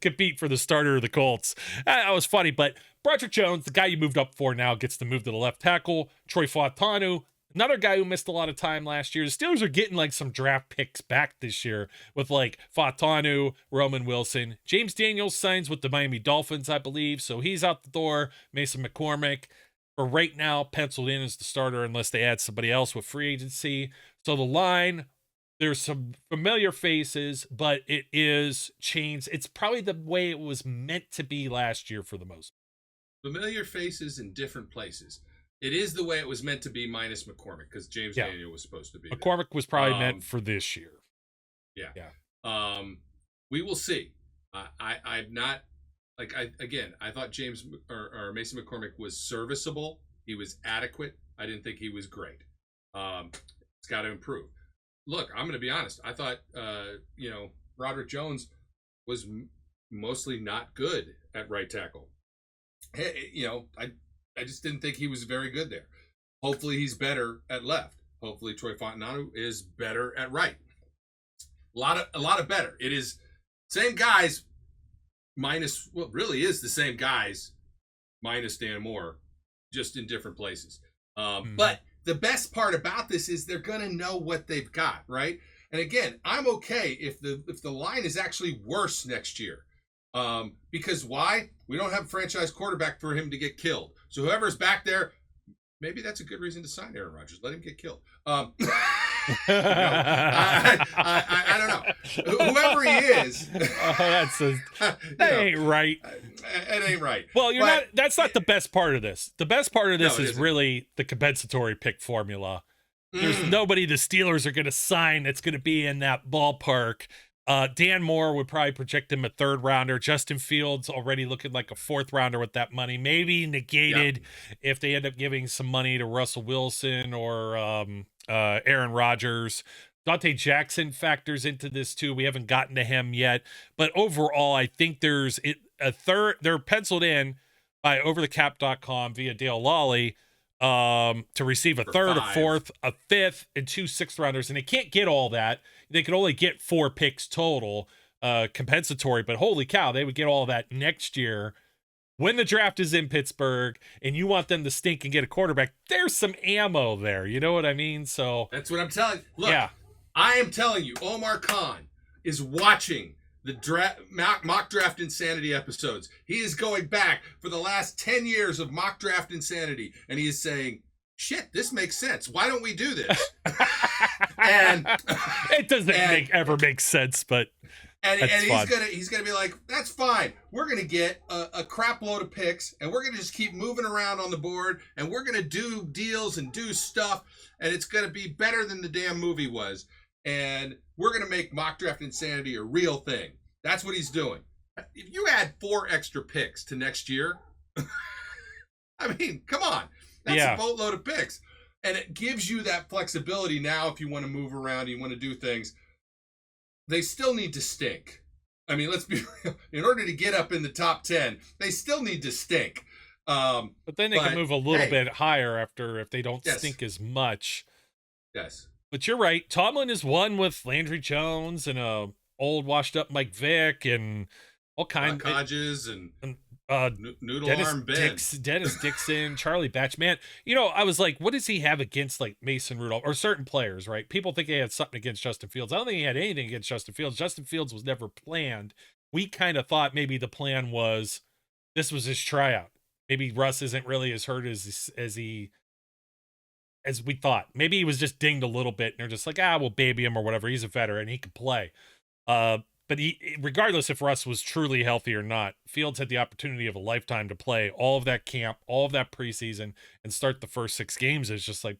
compete for the starter of the Colts. That was funny, but Broderick Jones, the guy you moved up for now, gets to move to the left tackle. Troy Fautanu, another guy who missed a lot of time last year. The Steelers are getting like some draft picks back this year with like Fautanu, Roman Wilson. James Daniels signs with the Miami Dolphins, I believe, so he's out the door. Mason McCormick, for right now, penciled in as the starter unless they add somebody else with free agency. So the line, there's some familiar faces, but it is changed. It's probably the way it was meant to be last year for the most. Familiar faces in different places. It is the way it was meant to be, minus McCormick, because James Daniel was supposed to be there. McCormick was probably meant for this year. Yeah. We will see. I'm not like I thought James or Mason McCormick was serviceable. He was adequate. I didn't think he was great. It's got to improve. Look, I'm going to be honest. I thought Broderick Jones was mostly not good at right tackle. I just didn't think he was very good there. Hopefully he's better at left. Hopefully Troy Fautanu is better at right. A lot of better. It is same guys minus, well, really is the same guys minus Dan Moore, just in different places. But the best part about this is they're going to know what they've got, right? And again, I'm okay if the line is actually worse next year. Because why? We don't have a franchise quarterback for him to get killed. So whoever's back there, maybe that's a good reason to sign Aaron Rodgers. Let him get killed. I don't know. Whoever he is. That ain't right. It ain't right. Well, that's not the best part of this. The best part of this is really the compensatory pick formula. There's nobody the Steelers are going to sign that's going to be in that ballpark. Dan Moore would probably project him a 3rd rounder. Justin Fields already looking like a 4th rounder with that money. Maybe negated if they end up giving some money to Russell Wilson or Aaron Rodgers. Dante Jackson factors into this too. We haven't gotten to him yet. But overall, I think there's a third. They're penciled in by overthecap.com via Dale Lawley to receive a 3rd, a 4th, a 5th, and 2 6th rounders. And they can't get all that. They could only get 4 picks total, compensatory, but holy cow, they would get all that next year when the draft is in Pittsburgh and you want them to stink and get a quarterback. There's some ammo there. You know what I mean? So that's what I'm telling you. Look, I am telling you, Omar Khan is watching the mock draft insanity episodes. He is going back for the last 10 years of mock draft insanity, and he is saying, shit, this makes sense. Why don't we do this? And it doesn't ever make sense, but he's gonna be like, that's fine. We're gonna get a crap load of picks, and we're gonna just keep moving around on the board, and we're gonna do deals and do stuff, and it's gonna be better than the damn movie was. And we're gonna make mock draft insanity a real thing. That's what he's doing. If you add 4 extra picks to next year, I mean, come on. That's a boatload of picks. And it gives you that flexibility now if you want to move around, you want to do things. They still need to stink. I mean, let's be real. In order to get up in the top 10, they still need to stink. But then they can move a little bit higher if they don't stink as much. Yes. But you're right. Tomlin is one with Landry Jones and a old washed up Mike Vick and all kinds of Hodges and Noodle Dennis Arm Ben. Dennis Dixon, Charlie Batch. Man, I was like, what does he have against like Mason Rudolph or certain players, right? People think he had something against Justin Fields. I don't think he had anything against Justin Fields. Justin Fields was never planned. We kind of thought maybe the plan was this was his tryout. Maybe Russ isn't really as hurt as we thought. Maybe he was just dinged a little bit and they're just like, we'll baby him or whatever. He's a veteran. He can play. but regardless if Russ was truly healthy or not, Fields had the opportunity of a lifetime to play all of that camp, all of that preseason, and start the first 6 games. Is just like,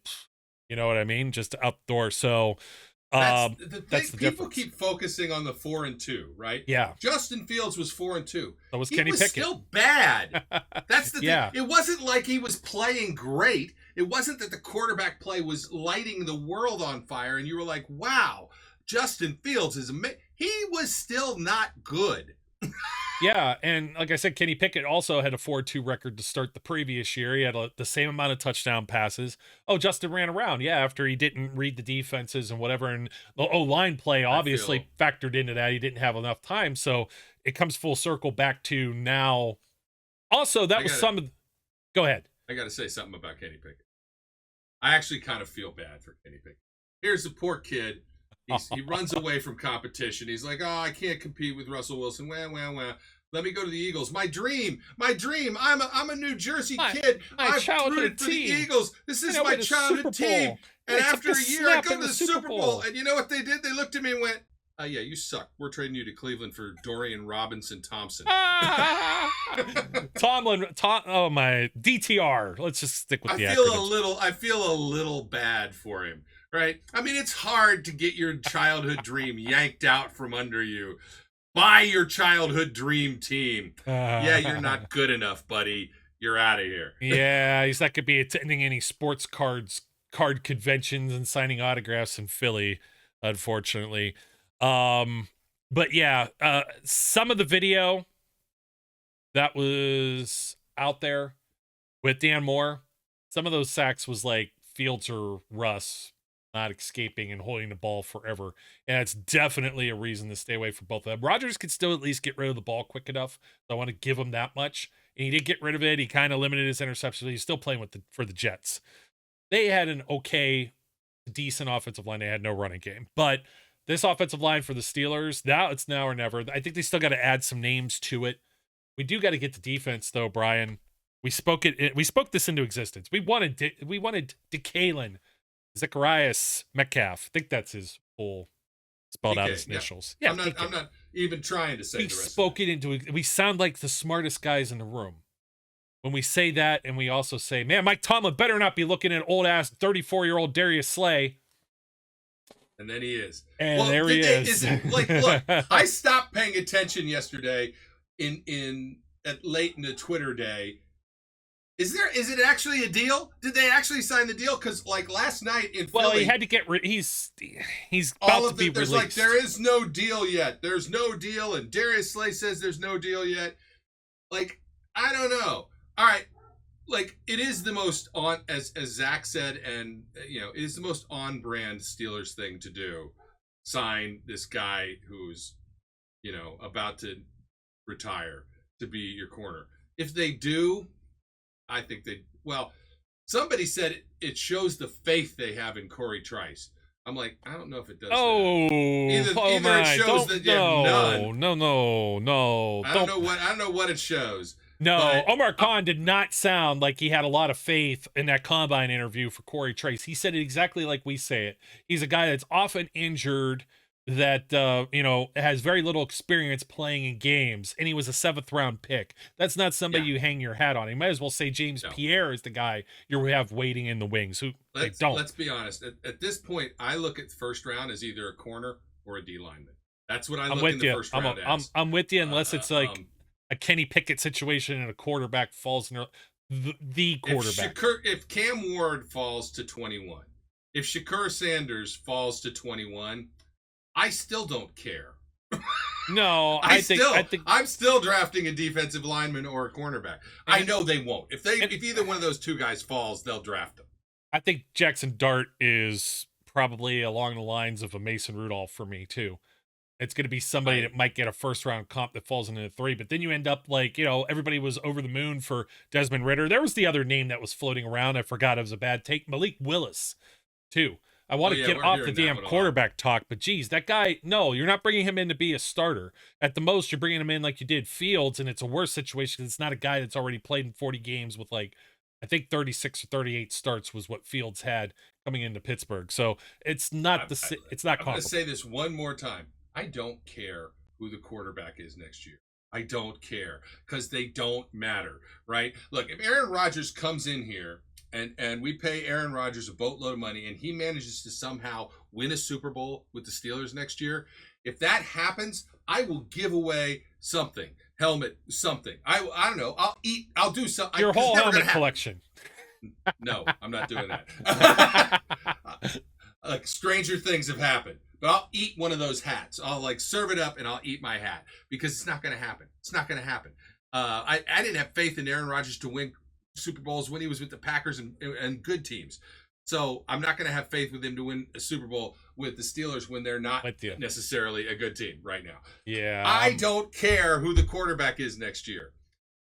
you know what I mean? Just outdoor. So that's the thing. that's the People difference. keep focusing on the 4-2, right? Yeah. Justin Fields was 4-2. So was he Kenny was Pickett. Still bad. That's the Yeah. thing. It wasn't like he was playing great. It wasn't that the quarterback play was lighting the world on fire, and you were like, "Wow, Justin Fields is amazing." He was still not good. Yeah, and like I said, Kenny Pickett also had a 4-2 record to start the previous year. He had the same amount of touchdown passes. Oh, Justin ran around, yeah, after he didn't read the defenses and whatever. And the O-line play obviously factored into that. He didn't have enough time, so it comes full circle back to now. Also, that was some of. Go ahead. I got to say something about Kenny Pickett. I actually kind of feel bad for Kenny Pickett. Here's a poor kid. He runs away from competition. He's like, "Oh, I can't compete with Russell Wilson. Well. Let me go to the Eagles. My dream. I'm a New Jersey kid. My childhood for the team. Eagles. This is my childhood team." And after a year, I go to the Super Bowl. And you know what they did? They looked at me and went, "Oh, yeah, you suck. We're trading you to Cleveland for Dorian Robinson-Thompson." Oh my DTR. Let's just stick with the acronyms. I feel a little bad for him. Right? I mean, it's hard to get your childhood dream yanked out from under you by your childhood dream team. Yeah, you're not good enough, buddy. You're out of here. Yeah, he's not going to be attending any sports card conventions and signing autographs in Philly, unfortunately. But yeah, some of the video that was out there with Dan Moore, some of those sacks was like Fields or Russ not escaping and holding the ball forever. And it's definitely a reason to stay away from both of them. Rodgers could still at least get rid of the ball quick enough. So I want to give him that much. And he did get rid of it. He kind of limited his interceptions. He's still playing for the Jets. They had an okay, decent offensive line. They had no running game. But this offensive line for the Steelers, now it's now or never. I think they still got to add some names to it. We do got to get the defense, though, Brian. We spoke this into existence. We wanted DeKalen, Zacharias Metcalf. I think that's his full spelled out his initials. Yeah, I'm not even trying to say the rest. We spoke it into. We sound like the smartest guys in the room when we say that, and we also say, "Man, Mike Tomlin better not be looking at old ass 34-year-old Darius Slay." And then he is. And there he is. Like, look, I stopped paying attention yesterday late in the Twitter day. Is it actually a deal? Did they actually sign the deal? Because like last night in Philly, well, he had to get he's about to be there's released. Like there is no deal yet. There's no deal, and Darius Slay says there's no deal yet. Like I don't know. All right, like it is the most on as Zach said, and you know it is the most on brand Steelers thing to do. Sign this guy who's about to retire to be your corner. If they do. I think somebody said it shows the faith they have in Corey Trice. I'm like, I don't know if it does. Oh, either it shows that you have none. No. I don't know what it shows. No, but, Omar Khan did not sound like he had a lot of faith in that combine interview for Corey Trice. He said it exactly like we say it. He's a guy that's often injured, that has very little experience playing in games, and he was a 7th round pick. That's not somebody you hang your hat on. You might as well say James Pierre is the guy you have waiting in the wings. Let's be honest. At this point, I look at first round as either a corner or a D lineman. That's what I look in the first round as. I'm with you, unless it's like a Kenny Pickett situation and a quarterback falls in the quarterback. If Cam Ward falls to 21, if Shakur Sanders falls to 21. I still don't care. No, I think I'm still drafting a defensive lineman or a cornerback. I know they won't. If either one of those two guys falls, they'll draft them. I think Jackson Dart is probably along the lines of a Mason Rudolph for me too. It's going to be somebody that might get a 1st round comp that falls into the 3, but then you end up like, everybody was over the moon for Desmond Ridder. There was the other name that was floating around. I forgot it was a bad take. Malik Willis too. I want to get off the damn quarterback talk, but geez, that guy, no, you're not bringing him in to be a starter. At the most, you're bringing him in like you did Fields, and it's a worse situation because it's not a guy that's already played in 40 games with I think 36 or 38 starts was what Fields had coming into Pittsburgh. So it's not it's not comparable. I'm going to say this one more time. I don't care who the quarterback is next year. I don't care because they don't matter, right? Look, if Aaron Rodgers comes in here and we pay Aaron Rodgers a boatload of money and he manages to somehow win a Super Bowl with the Steelers next year, if that happens, I will give away something, helmet, something. I don't know. I'll do something. Your whole helmet collection. No, I'm not doing that. Like stranger things have happened, but I'll eat one of those hats. I'll like serve it up and I'll eat my hat because it's not going to happen. It's not going to happen. I didn't have faith in Aaron Rodgers to win Super Bowls when he was with the Packers and good teams. So I'm not going to have faith with him to win a Super Bowl with the Steelers when they're not necessarily a good team right now. Yeah. I don't care who the quarterback is next year.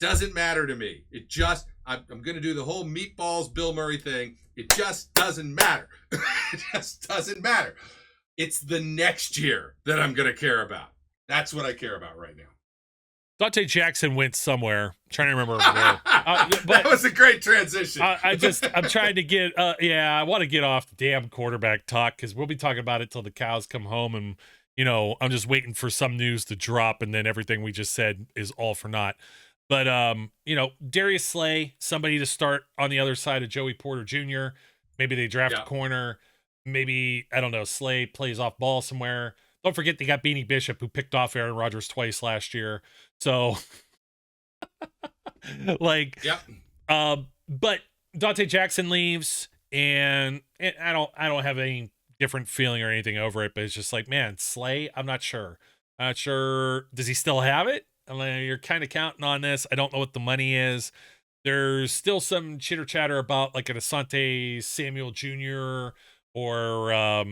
Doesn't matter to me. It just, I'm going to do the whole meatballs Bill Murray thing. It just doesn't matter. It just doesn't matter. It's the next year that I'm going to care about. That's what I care about right now. Dante Jackson went somewhere. I'm trying to remember where. That was a great transition. I'm trying to get, I want to get off the damn quarterback talk because we'll be talking about it till the cows come home. And, I'm just waiting for some news to drop. And then everything we just said is all for naught. But, Darius Slay, somebody to start on the other side of Joey Porter Jr. Maybe they draft a corner. Maybe, I don't know, Slay plays off ball somewhere. Don't forget they got Beanie Bishop, who picked off Aaron Rodgers twice last year. So, but Dante Jackson leaves, and I don't have any different feeling or anything over it, but it's just like, man, Slay, I'm not sure. Does he still have it? I mean, you're kind of counting on this. I don't know what the money is. There's still some chitter chatter about like an Asante Samuel Jr. or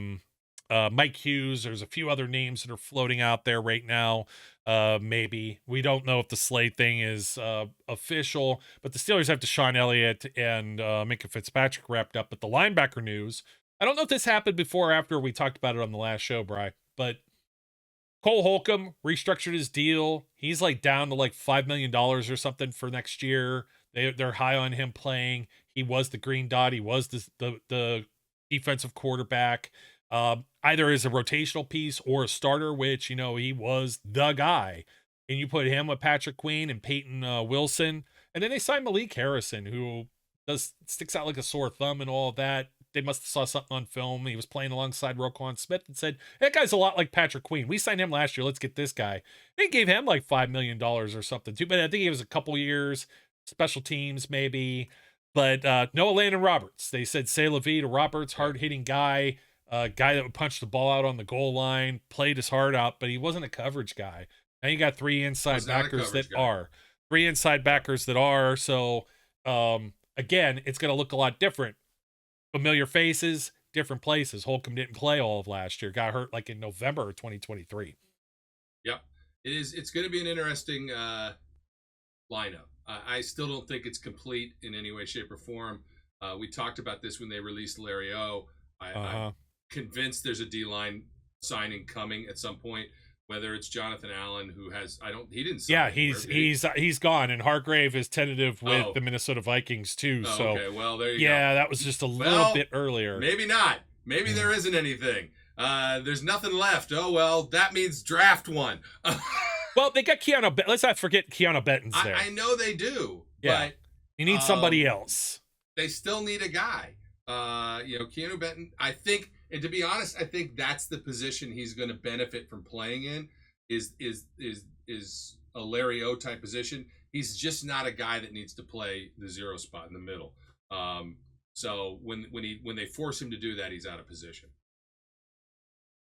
Mike Hughes. There's a few other names that are floating out there right now. Maybe we don't know if the Slay thing is official, but the Steelers have Deshaun Elliott and Minkah Fitzpatrick wrapped up. But the linebacker news, I don't know if this happened before or after we talked about it on the last show, Bri, but Cole Holcomb restructured his deal. He's like down to like $5 million or something for next year. They're high on him playing. He was the green dot. He was the defensive quarterback, either as a rotational piece or a starter, which, he was the guy. And you put him with Patrick Queen and Peyton Wilson. And then they signed Malik Harrison, who sticks out like a sore thumb and all of that. They must have saw something on film. He was playing alongside Roquan Smith and said, that guy's a lot like Patrick Queen. We signed him last year. Let's get this guy. They gave him like $5 million or something too. But I think it was a couple years, special teams maybe. But no Landon Roberts. They said say la vie to Roberts, hard-hitting guy, guy that would punch the ball out on the goal line, played his heart out, but he wasn't a coverage guy. Now you got three inside backers that are. Three inside backers that are. So, again, it's going to look a lot different. Familiar faces, different places. Holcomb didn't play all of last year. Got hurt like in November of 2023. Yep. It's going to be an interesting lineup. I still don't think it's complete in any way, shape, or form. We talked about this when they released Larry O. I'm convinced there's a D-line signing coming at some point. Whether it's Jonathan Allen, who has, he didn't sign. Yeah, he's gone, and Hargrave is tentative with the Minnesota Vikings too. So okay, well there you go. Yeah, that was just a little bit earlier. Maybe not. Maybe there isn't anything. There's nothing left. Oh well, that means draft one. Well, they got Keanu. Let's not forget Keanu Benton's there. I know they do. Yeah, but you need somebody else. They still need a guy. Keanu Benton. I think. And to be honest, I think that's the position he's going to benefit from playing in is a Larry O type position. He's just not a guy that needs to play the zero spot in the middle. So when they force him to do that, he's out of position.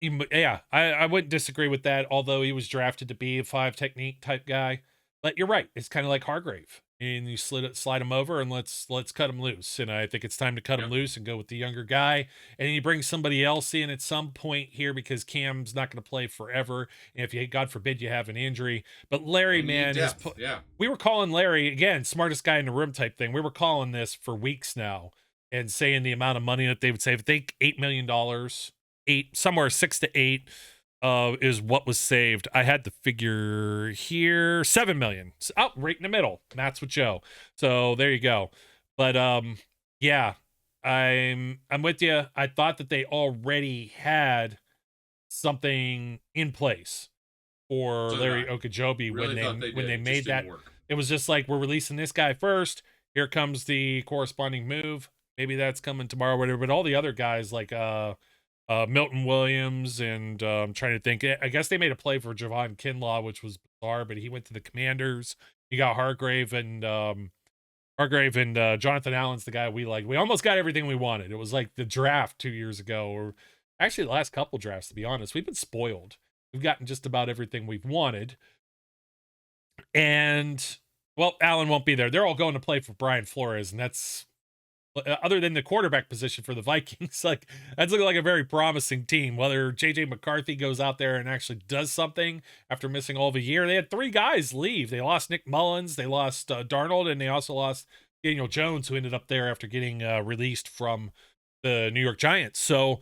Yeah, I wouldn't disagree with that. Although he was drafted to be a 5 technique type guy, but you're right. It's kind of like Hargrave. And you slide him over and let's cut him loose. And I think it's time to cut him loose and go with the younger guy. And then you bring somebody else in at some point here because Cam's not going to play forever. And if you, God forbid, you have an injury. But Larry, man, we were calling Larry, again, smartest guy in the room type thing. We were calling this for weeks now and saying the amount of money that they would save. I think $8 million, somewhere 6 to 8. Is what was saved. I had the figure here, 7 million. Oh, right in the middle. That's with Joe. So there you go. But yeah, I'm with you. I thought that they already had something in place. for So did Larry I. Ogunjobi Really thought when they It made just that. didn't work. It was just like, we're releasing this guy first. Here comes the corresponding move. Maybe that's coming tomorrow, or whatever. But all the other guys like Milton Williams and I'm trying to think. I guess they made a play for Javon Kinlaw, which was bizarre, but he went to the Commanders. You got Hargrave and Jonathan Allen's the guy we like. We almost got everything we wanted. It was like the draft 2 years ago, or actually the last couple drafts, to be honest. We've been spoiled. We've gotten just about everything we've wanted. And, well, Allen won't be there. They're all going to play for Brian Flores, and that's, other than the quarterback position for the Vikings, like, that's looking like a very promising team. Whether J.J. McCarthy goes out there and actually does something after missing all of a year. They had 3 guys leave. They lost Nick Mullins, they lost Darnold, and they also lost Daniel Jones, who ended up there after getting released from the New York Giants. So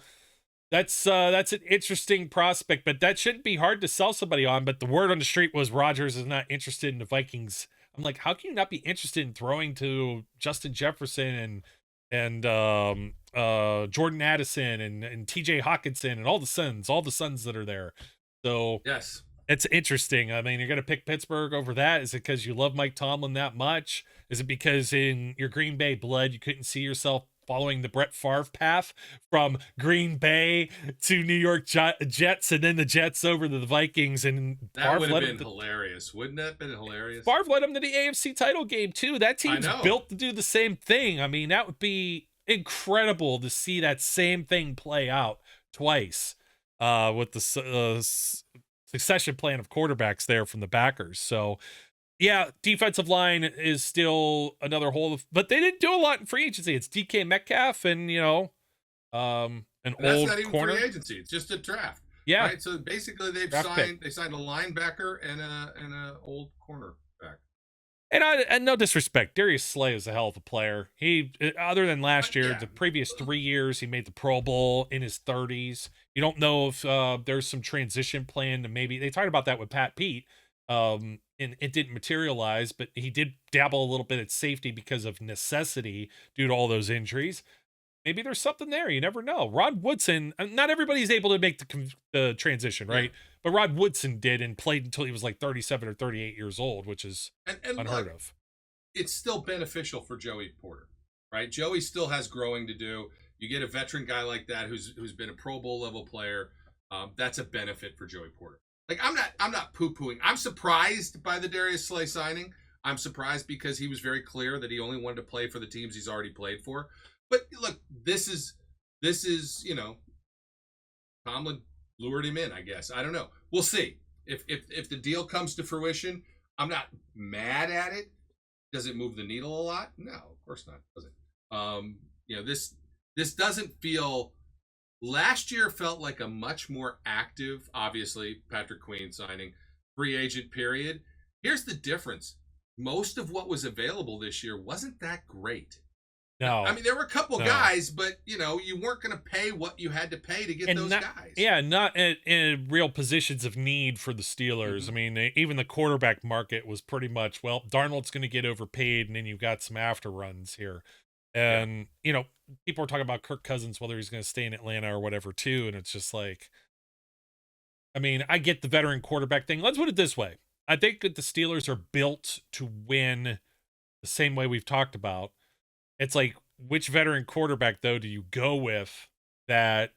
that's an interesting prospect, but that shouldn't be hard to sell somebody on. But the word on the street was Rodgers is not interested in the Vikings. I'm like, how can you not be interested in throwing to Justin Jefferson and Jordan Addison and TJ Hawkinson and all the sons that are there? So Yes. it's interesting. I mean, you're going to pick Pittsburgh over that. Is it because you love Mike Tomlin that much? Is it because in your Green Bay blood, you couldn't see yourself following the Brett Favre path from Green Bay to New York Jets, and then the Jets over to the Vikings? And That would have been hilarious. Wouldn't that have been hilarious? Favre led them to the AFC title game too. That team's built to do the same thing. I mean, that would be incredible to see that same thing play out twice with the succession plan of quarterbacks there from the backers. So yeah, defensive line is still another hole, but they didn't do a lot in free agency. It's D.K. Metcalf and, an That's old not even corner. free agency. It's just a draft. Yeah. Right? So basically they signed a linebacker and a old cornerback. And no disrespect, Darius Slay is a hell of a player. He, other than last year, the previous 3 years, he made the Pro Bowl in his 30s. You don't know if there's some transition plan to maybe, they talked about that with Pat Pete, and it didn't materialize, but he did dabble a little bit at safety because of necessity due to all those injuries. Maybe there's something there. You never know. Rod Woodson, not everybody's able to make the transition, right? Yeah. But Rod Woodson did and played until he was like 37 or 38 years old, which is unheard of. It's still beneficial for Joey Porter, right? Joey still has growing to do. You get a veteran guy like that who's been a Pro Bowl level player. That's a benefit for Joey Porter. Like, I'm not poo-pooing. I'm surprised by the Darius Slay signing. I'm surprised because he was very clear that he only wanted to play for the teams he's already played for. But look, this is Tomlin lured him in, I guess. I don't know. We'll see. If the deal comes to fruition, I'm not mad at it. Does it move the needle a lot? No, of course not. Does it? This doesn't feel. Last year felt like a much more active, obviously, Patrick Queen signing, free agent period. Here's the difference. Most of what was available this year wasn't that great. No. I mean, there were a couple guys, but, you weren't going to pay what you had to pay to get those guys. Yeah, not in real positions of need for the Steelers. Mm-hmm. I mean, even the quarterback market was pretty much, well, Darnold's going to get overpaid, and then you've got some after runs here. And, people are talking about Kirk Cousins, whether he's going to stay in Atlanta or whatever, too. And it's just like, I mean, I get the veteran quarterback thing. Let's put it this way. I think that the Steelers are built to win the same way we've talked about. It's like, which veteran quarterback, though, do you go with that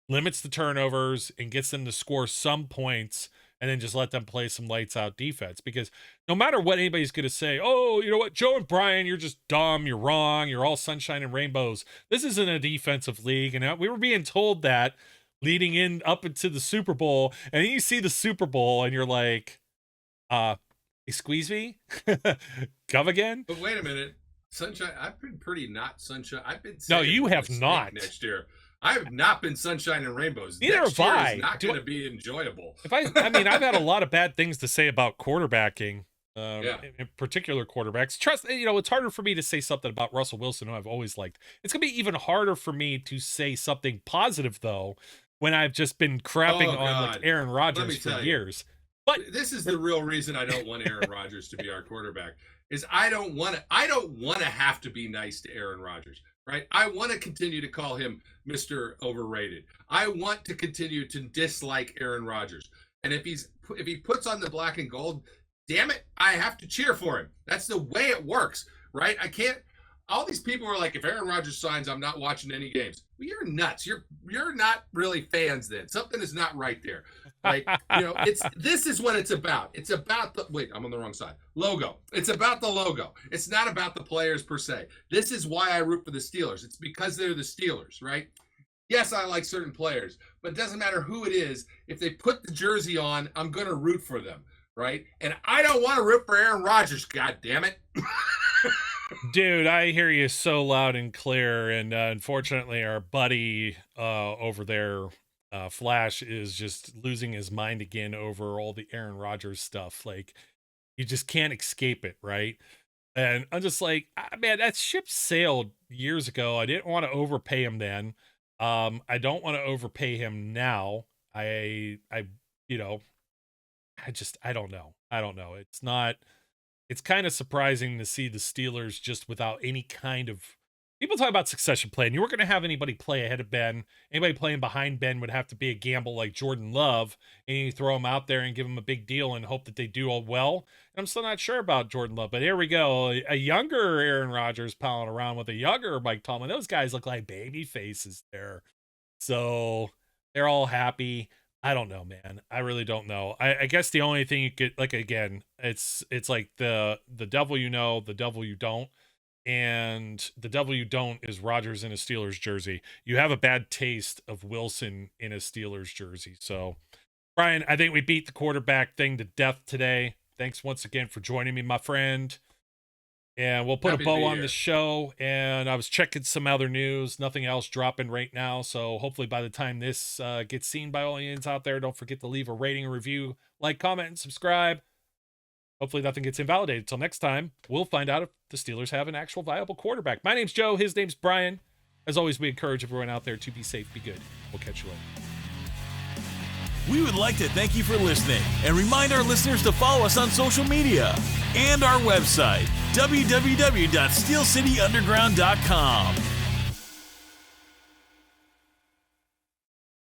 limits the turnovers and gets them to score some points and then just let them play some lights out defense? Because no matter what anybody's going to say, oh, you know what, Joe and Brian, you're just dumb, you're wrong, you're all sunshine and rainbows. This isn't a defensive league. And we were being told that leading in up into the Super Bowl. And then you see the Super Bowl and you're like, squeeze me? Come again? But wait a minute. Sunshine, I've been pretty not sunshine. I've been no, you have not. Next year, I have not been sunshine and rainbows. Neither next have year I. Is not going to be enjoyable. I mean, I've had a lot of bad things to say about quarterbacking, in particular quarterbacks. Trust, it's harder for me to say something about Russell Wilson, who I've always liked. It's going to be even harder for me to say something positive, though, when I've just been crapping on like Aaron Rodgers for years. But this is the real reason I don't want Aaron Rodgers to be our quarterback. Is I don't want to have to be nice to Aaron Rodgers, right? I want to continue to call him Mr. Overrated. I want to continue to dislike Aaron Rodgers. And if he's he puts on the black and gold, damn it, I have to cheer for him. That's the way it works, right? I can't. All these people are like, if Aaron Rodgers signs, I'm not watching any games. Well, you're nuts. You're not really fans then. Something is not right there. Like, this is what it's about. It's about I'm on the wrong side. Logo. It's about the logo. It's not about the players per se. This is why I root for the Steelers. It's because they're the Steelers, right? Yes, I like certain players, but it doesn't matter who it is. If they put the jersey on, I'm going to root for them, right? And I don't want to root for Aaron Rodgers, God damn it. Dude, I hear you so loud and clear, and unfortunately our buddy over there, Flash, is just losing his mind again over all the Aaron Rodgers stuff. Like, you just can't escape it, right? And I'm just like, man, that ship sailed years ago. I didn't want to overpay him then. I don't want to overpay him now. I don't know. It's kind of surprising to see the Steelers just without any kind of, people talk about succession plan. You weren't going to have anybody play ahead of Ben. Anybody playing behind Ben would have to be a gamble like Jordan Love, and you throw him out there and give him a big deal and hope that they do all well. And I'm still not sure about Jordan Love, but here we go. A younger Aaron Rodgers palling around with a younger Mike Tomlin. Those guys look like baby faces there. So they're all happy. I don't know, man. I really don't know. I guess the only thing you could, like, again, it's like the devil you know, the devil you don't. And the devil you don't is Rodgers in a Steelers jersey. You have a bad taste of Wilson in a Steelers jersey. So, Brian, I think we beat the quarterback thing to death today. Thanks once again for joining me, my friend. And we'll put a bow on the show. And I was checking some other news. Nothing else dropping right now. So hopefully by the time this gets seen by all Indians out there, don't forget to leave a rating, a review, like, comment, and subscribe. Hopefully nothing gets invalidated. Till next time, we'll find out if the Steelers have an actual viable quarterback. My name's Joe. His name's Brian. As always, we encourage everyone out there to be safe, be good. We'll catch you later. We would like to thank you for listening and remind our listeners to follow us on social media and our website, www.steelcityunderground.com.